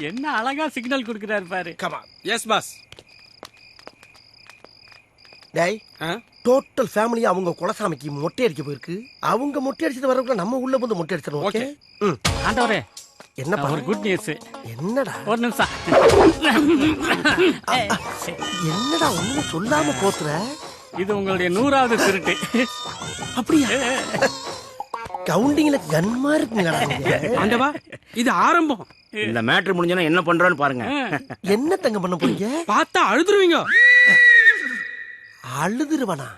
என்ன அழகா சிக்னல் கொடுக்கறாரு பாரு. கமான். Yes boss. டேய், டோட்டல் ஃபேமிலி அவங்க குலசாமிக்கு மொட்டை அடிக்க போயிருக்கு. அவங்க மொட்டை அடிச்சிட்டு வரக்குள்ள நம்ம உள்ள வந்து மொட்டை அடிச்சிடணும். ஓகே. ஆண்டவரே, என்னப்பா ஒரு குட் நியூஸ். என்னடா ஒரு நிமிஷம். என்னடா ஒண்ணுமே சொல்லாம போத்துற? இது உங்களுடைய 100வது திருட்டு. அப்படியா? கவுண்டிங்ல கன்மா இருக்குங்களா? ஆண்டவா, இது ஆரம்பம். இந்த மேட்ரு முடிஞ்சனா என்ன பண்றோன்னு பாருங்க. என்ன தங்க பண்ண போறீங்க? பார்த்தா அழுதுருவீங்க. அழுதுருவனா?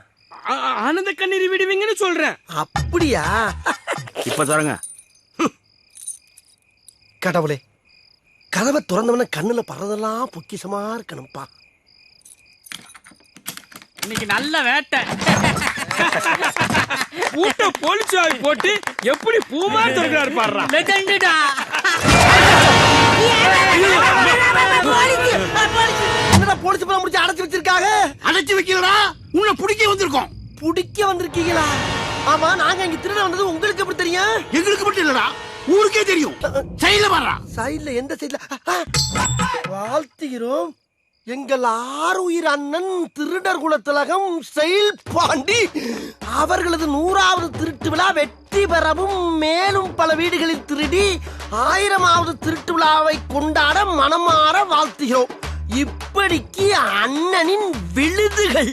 ஆனந்த கண்ணீர் விடுவீங்கன்னு சொல்றேன். அப்படியா? இப்ப சொல்லுங்க. கடவுளே, கதவை திறந்தவன கண்ணுல பறதெல்லாம் பொக்கிஷமா இருக்கணும்பா. இன்னைக்கு நல்ல வேட்டை. பூட்ட போலீஸ் ஆகி போட்டு எப்படி பூமா திறக்கிறாரு பாடுறா. லெஜெண்டடா. என்னடா போலீஸ் பணம் முடிச்சு அடைச்சு வச்சிருக்காங்க? அடைச்சு வைக்கலடா, உன்னை பிடிக்க வந்திருக்கோம். பிடிக்க வந்திருக்கீங்களா? ஆமா, நாங்க இங்க திருட வந்தது உங்களுக்கு எப்படி தெரியும்? எங்களுக்கு மட்டும் இல்லடா, ஊருக்கே தெரியும். சைடுல வர்றா. சைடுல எந்த சைடுல? வாழ்த்துகிறோம் எங்கள் ஆருயிர் அண்ணன் திருடர் குலத்திலகம் செயல் பாண்டி அவர்களது 100வது திருட்டு விழா வெற்றி பெறவும் மேலும் பல வீடுகளில் திருடி 1000வது திருட்டு விழாவை கொண்டாட மனமாற வாழ்த்துகிறோம். இப்படிக்கு அண்ணனின் விழுதுகள்.